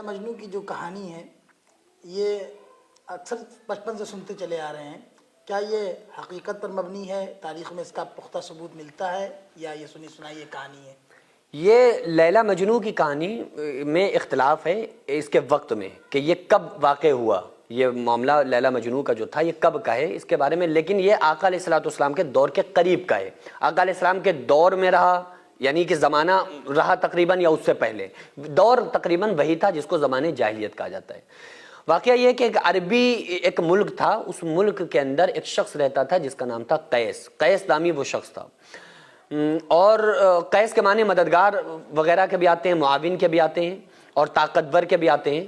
مجنو کی جو کہانی ہے یہ اکثر بچپن سے سنتے چلے آ رہے ہیں، کیا یہ حقیقت پر مبنی ہے؟ تاریخ میں اس کا پختہ ثبوت ملتا ہے یا یہ سنی سنائی یہ کہانی ہے؟ یہ لیلا مجنو کی کہانی میں اختلاف ہے اس کے وقت میں کہ یہ کب واقع ہوا، یہ معاملہ لیلا مجنو کا جو تھا یہ کب کا ہے اس کے بارے میں، لیکن یہ آقا علیہ الصلوۃ والسلام کے دور کے قریب کا ہے۔ آقا علیہ السلام کے دور میں رہا، یعنی کہ زمانہ رہا تقریباً، یا اس سے پہلے دور تقریباً وہی تھا جس کو زمانے جاہلیت کہا جاتا ہے۔ واقعہ یہ کہ ایک عربی ایک ملک تھا، اس ملک کے اندر ایک شخص رہتا تھا جس کا نام تھا قیس۔ قیس نامی وہ شخص تھا، اور قیس کے معنی مددگار وغیرہ کے بھی آتے ہیں، معاون کے بھی آتے ہیں، اور طاقتور کے بھی آتے ہیں۔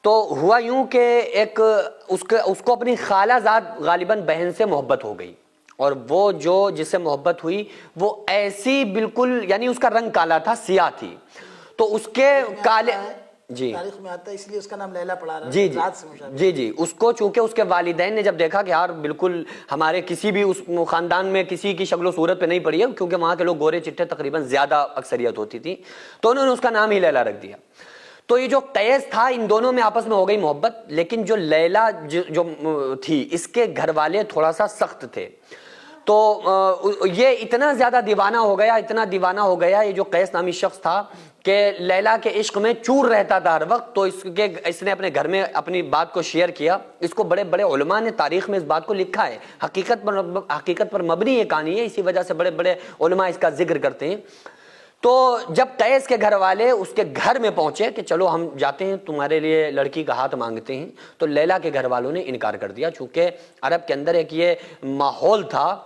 تو ہوا یوں کہ ایک اس کو اپنی خالہ زاد غالباً بہن سے محبت ہو گئی، اور وہ جو جس سے محبت ہوئی وہ ایسی بالکل، یعنی اس کا رنگ کالا تھا، سیاہ تھی، تو اس کے کالے جی تاریخ میں آتا ہے، اس لیے اس کا نام لیلا پڑا رہا ہے، جی ذات سے مشابہ۔ جی اس کو چونکہ اس کے والدین نے جب دیکھا کہ یار بالکل ہمارے کسی بھی اس خاندان میں کسی کی شکل و صورت پہ نہیں پڑی ہے، کیونکہ وہاں کے لوگ گورے چٹھے تقریباً زیادہ اکثریت ہوتی تھی، تو انہوں نے اس کا نام ہی لیلا رکھ دیا۔ تو یہ جو قیس تھا، ان دونوں میں آپس میں ہو گئی محبت، لیکن جو لیلا جو تھی اس کے گھر والے تھوڑا سا سخت تھے، تو یہ اتنا زیادہ دیوانہ ہو گیا، اتنا دیوانہ ہو گیا یہ جو قیس نامی شخص تھا کہ لیلا کے عشق میں چور رہتا تھا ہر وقت۔ تو اس نے اپنے گھر میں اپنی بات کو شیئر کیا، اس کو بڑے بڑے علماء نے تاریخ میں اس بات کو لکھا ہے، حقیقت پر مبنی یہ کہانی ہے، اسی وجہ سے بڑے بڑے علماء اس کا ذکر کرتے ہیں۔ تو جب قیس کے گھر والے اس کے گھر میں پہنچے کہ چلو ہم جاتے ہیں تمہارے لیے لڑکی کا ہاتھ مانگتے ہیں، تو لیلا کے گھر والوں نے انکار کر دیا، چونکہ عرب کے اندر ایک یہ ماحول تھا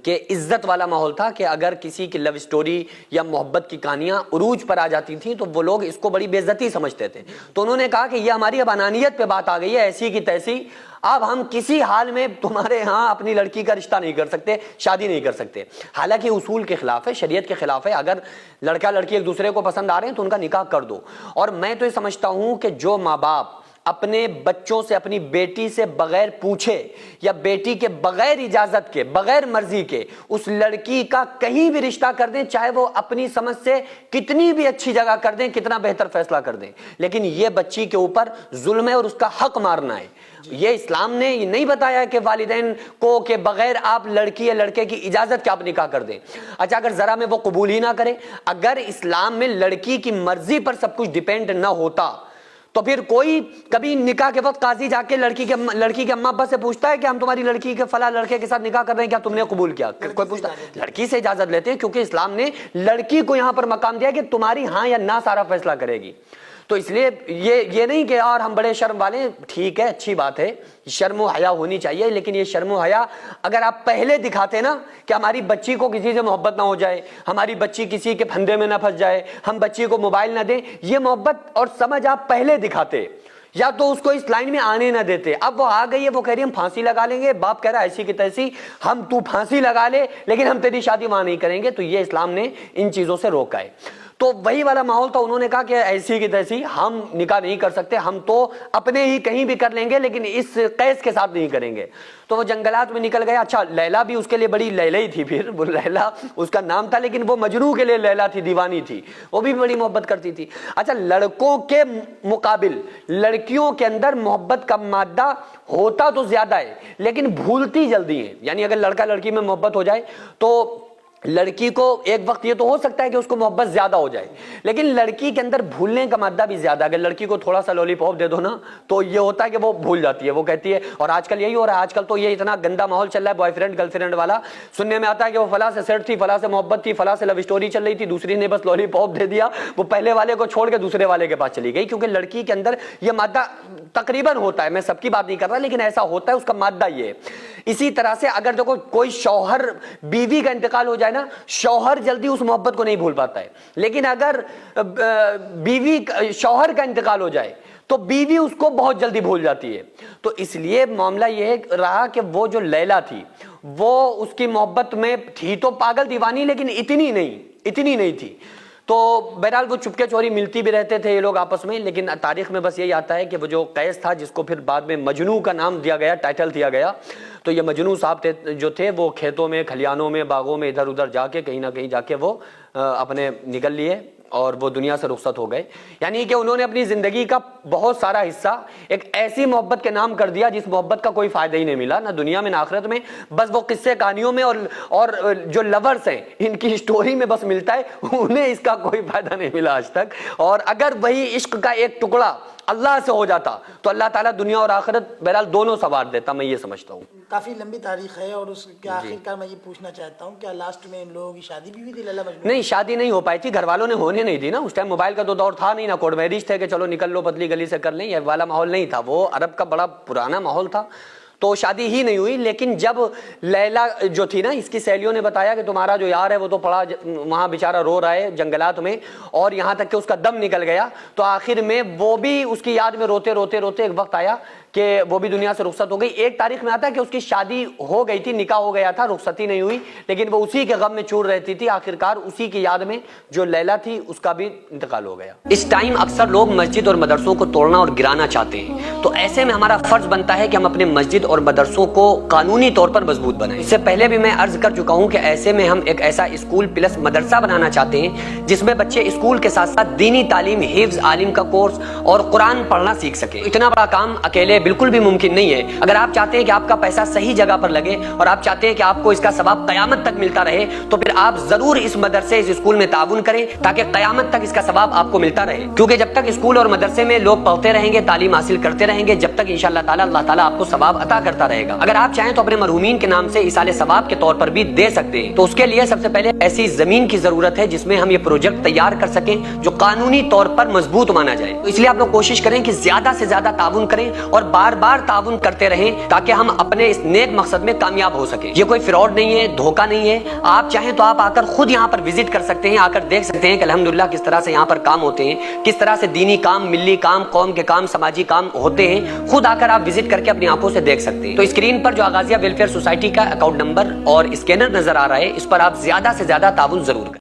کہ عزت والا ماحول تھا کہ اگر کسی کی لو سٹوری یا محبت کی کہانیاں عروج پر آ جاتی تھیں تو وہ لوگ اس کو بڑی بے عزتی سمجھتے تھے۔ تو انہوں نے کہا کہ یہ ہماری اب انانیت پہ بات آ گئی ہے، ایسی کی تیسی، اب ہم کسی حال میں تمہارے ہاں اپنی لڑکی کا رشتہ نہیں کر سکتے، شادی نہیں کر سکتے۔ حالانکہ اصول کے خلاف ہے، شریعت کے خلاف ہے، اگر لڑکا لڑکی ایک دوسرے کو پسند آ رہے ہیں تو ان کا نکاح کر دو۔ اور میں تو یہ سمجھتا ہوں کہ جو ماں باپ اپنے بچوں سے، اپنی بیٹی سے بغیر پوچھے یا بیٹی کے بغیر اجازت کے، بغیر مرضی کے اس لڑکی کا کہیں بھی رشتہ کر دیں، چاہے وہ اپنی سمجھ سے کتنی بھی اچھی جگہ کر دیں، کتنا بہتر فیصلہ کر دیں، لیکن یہ بچی کے اوپر ظلم ہے اور اس کا حق مارنا ہے۔ یہ اسلام نے یہ نہیں بتایا کہ والدین کو کہ بغیر آپ لڑکی یا لڑکے کی اجازت کے آپ نکاح کر دیں۔ اچھا اگر ذرا میں وہ قبول ہی نہ کرے، اگر اسلام میں لڑکی کی مرضی پر سب کچھ ڈیپینڈ نہ ہوتا تو پھر کوئی کبھی نکاح کے وقت قاضی جا کے لڑکی کے اماں ابا سے پوچھتا ہے کہ ہم تمہاری لڑکی کے فلاں لڑکے کے ساتھ نکاح کر رہے ہیں، کیا تم نے قبول کیا؟ کوئی پوچھتا؟ لڑکی سے اجازت لیتے ہیں، کیونکہ اسلام نے لڑکی کو یہاں پر مقام دیا کہ تمہاری ہاں یا نہ سارا فیصلہ کرے گی۔ تو اس لیے یہ نہیں کہ یار ہم بڑے شرم والے، ٹھیک ہے اچھی بات ہے، شرم و حیا ہونی چاہیے، لیکن یہ شرم و حیا اگر آپ پہلے دکھاتے نا کہ ہماری بچی کو کسی سے محبت نہ ہو جائے، ہماری بچی کسی کے پھندے میں نہ پھنس جائے، ہم بچی کو موبائل نہ دیں، یہ محبت اور سمجھ آپ پہلے دکھاتے، یا تو اس کو اس لائن میں آنے نہ دیتے۔ اب وہ آ گئی ہے، وہ کہہ رہی ہم پھانسی لگا لیں گے، باپ کہہ رہا ہے ایسی کی تیسی، ہم تو پھانسی لگا لے لیکن ہم تیری شادی وہاں نہیں کریں گے، تو یہ اسلام نے ان چیزوں سے روکا ہے۔ تو وہی والا ماحول تھا، انہوں نے کہا کہ ایسی کی تیسی ہم نکاح نہیں کر سکتے، ہم تو اپنے ہی کہیں بھی کر لیں گے لیکن اس قیس کے ساتھ نہیں کریں گے۔ تو وہ جنگلات میں نکل گیا۔ اچھا لیلا بھی اس کے لیے بڑی لیلا ہی تھی، پھر وہ لیلا اس کا نام تھا، لیکن وہ مجنو کے لیے لیلا تھی، دیوانی تھی، وہ بھی بڑی محبت کرتی تھی۔ اچھا لڑکوں کے مقابل لڑکیوں کے اندر محبت کا مادہ ہوتا تو زیادہ ہے لیکن بھولتی جلدی ہیں، یعنی اگر لڑکا لڑکی میں محبت ہو جائے تو لڑکی کو ایک وقت یہ تو ہو سکتا ہے کہ اس کو محبت زیادہ ہو جائے، لیکن لڑکی کے اندر بھولنے کا مادہ بھی زیادہ ہے۔ اگر لڑکی کو تھوڑا سا لولی پاپ دے دو نا تو یہ ہوتا ہے کہ وہ بھول جاتی ہے، وہ کہتی ہے، اور آج کل یہی ہو رہا ہے، آج کل تو یہ اتنا گندا ماحول چل رہا ہے بوائے فرینڈ گرل فرینڈ والا، سننے میں آتا ہے کہ وہ فلاں سے سیٹ تھی، فلاں سے محبت تھی، فلاں سے لو سٹوری چل رہی تھی، دوسری نے بس لولی پاپ دے دیا، وہ پہلے والے کو چھوڑ کے دوسرے والے کے پاس چلی گئی، کیونکہ لڑکی کے اندر یہ مادہ تقریباً ہوتا ہے، میں سب کی بات نہیں کر رہا لیکن ایسا ہوتا ہے، اس کا مادہ یہ ہے۔ اسی طرح سے اگر دیکھو کوئی شوہر بیوی کا انتقال ہو جائے نا، شوہر جلدی اس محبت کو نہیں بھول پاتا ہے، لیکن اگر بیوی شوہر کا انتقال ہو جائے تو بیوی اس کو بہت جلدی بھول جاتی ہے۔ تو اس لیے معاملہ یہ رہا کہ وہ جو لیلا تھی وہ اس کی محبت میں تھی تو پاگل دیوانی، لیکن اتنی نہیں تھی۔ تو بہرحال وہ چپکے چوری ملتی بھی رہتے تھے یہ لوگ آپس میں، لیکن تاریخ میں بس یہی آتا ہے کہ وہ جو قیس تھا جس کو پھر بعد میں مجنو کا نام دیا گیا، ٹائٹل دیا گیا، تو یہ مجنو صاحب جو تھے وہ کھیتوں میں، کھلیانوں میں، باغوں میں ادھر ادھر جا کے کہیں نہ کہیں جا کے وہ اپنے نکل لیے اور وہ دنیا سے رخصت ہو گئے. یعنی کہ انہوں نے اپنی زندگی کا بہت سارا حصہ ایک ایسی محبت کے نام کر دیا جس محبت کا کوئی فائدہ ہی نہیں ملا نہ دنیا میں نہ آخرت میں. بس وہ قصے کہانیوں میں اور جو لورز ہیں ان کی سٹوری میں بس ملتا ہے, انہیں اس کا کوئی فائدہ نہیں ملا آج تک. اور اگر وہی عشق کا ایک ٹکڑا اللہ سے ہو جاتا تو اللہ تعالیٰ دنیا اور آخرت بہرحال دونوں سنوار دیتا, میں یہ سمجھتا ہوں. کافی لمبی تاریخ ہے اور اس کے آخر کار میں یہ پوچھنا چاہتا ہوں کیا لاسٹ میں ان لوگوں کی شادی بھی ہوئی تھی لیلا مجنون؟ نہیں, شادی نہیں ہو پائی تھی, گھر والوں نے ہونے نہیں دی نا. اس ٹائم موبائل کا تو دور تھا نہیں, نہ کورٹ میرج تھے کہ چلو نکل لو پتلی گلی سے کر لیں, یہ والا ماحول نہیں تھا. وہ عرب کا بڑا پرانا ماحول تھا, تو شادی ہی نہیں ہوئی. لیکن جب لیلا جو تھی نا, اس کی سہیلیوں نے بتایا کہ تمہارا جو یار ہے وہ تو پڑا وہاں بیچارہ رو رہا ہے جنگلات میں, اور یہاں تک کہ اس کا دم نکل گیا, تو آخر میں وہ بھی اس کی یاد میں روتے روتے روتے ایک وقت آیا کہ وہ بھی دنیا سے رخصت ہو گئی. ایک تاریخ میں آتا ہے کہ اس کی شادی ہو گئی تھی, نکاح ہو گیا تھا, رخصتی نہیں ہوئی, لیکن وہ اسی کے غم میں چور رہتی تھی. آخرکار اسی کی یاد میں جو لیلا تھی اس کا بھی انتقال ہو گیا. اس ٹائم اکثر لوگ مسجد اور مدرسوں کو توڑنا اور گرانا چاہتے ہیں, تو ایسے میں ہمارا فرض بنتا ہے کہ ہم اپنے مسجد اور مدرسوں کو قانونی طور پر مضبوط بنائیں. اس سے پہلے بھی میں عرض کر چکا ہوں کہ ایسے میں ہم ایک ایسا اسکول پلس مدرسہ بنانا چاہتے ہیں جس میں بچے اسکول کے ساتھ ساتھ دینی تعلیم, حفظ, عالم کا کورس اور قرآن پڑھنا سیکھ سکیں. اتنا بڑا کام اکیلے بالکل بھی ممکن نہیں ہے. اگر آپ چاہتے ہیں کہ آپ کا پیسہ صحیح جگہ پر لگے اور آپ چاہتے ہیں کہ آپ کو اس کا ثواب قیامت تک ملتا رہے, تو پھر آپ ضرور اس مدرسے اس اسکول میں تعاون کریں تاکہ قیامت تک اس کا ثواب آپ کو ملتا رہے. کیونکہ جب تک اسکول اور مدرسے میں لوگ پڑھتے رہیں گے, تعلیم حاصل کرتے رہیں گے, جب تک انشاءاللہ تعالی اللہ تعالیٰ آپ کو ثواب عطا کرتا رہے گا. اگر آپ چاہیں تو اپنے مرحومین کے نام سے ایصال ثواب کے طور پر بھی دے سکتے ہیں. تو اس کے لیے سب سے پہلے ایسی زمین کی ضرورت ہے جس میں ہم یہ پروجیکٹ تیار کر سکیں جو قانونی طور پر مضبوط مانا جائے. تو اس لیے آپ لوگ کوشش کریں کہ زیادہ سے زیادہ تعاون کریں اور بار بار تعاون کرتے رہیں تاکہ ہم اپنے اس نیک مقصد میں کامیاب ہو سکیں. یہ کوئی فراڈ نہیں ہے, دھوکہ نہیں ہے. آپ چاہیں تو آپ آ کر خود یہاں پر وزٹ کر سکتے ہیں, آ کر دیکھ سکتے ہیں کہ الحمدللہ کس طرح سے یہاں پر کام ہوتے ہیں, کس طرح سے دینی کام, ملی کام, قوم کے کام, سماجی کام ہوتے ہیں. خود آ کر آپ وزٹ کر کے اپنی آنکھوں سے دیکھ سکتے ہیں. تو اسکرین پر جو آغازیہ ویلفیئر سوسائٹی کا اکاؤنٹ نمبر اور اسکینر نظر آ رہا ہے, اس پر آپ زیادہ سے زیادہ تعاون ضرور کریں.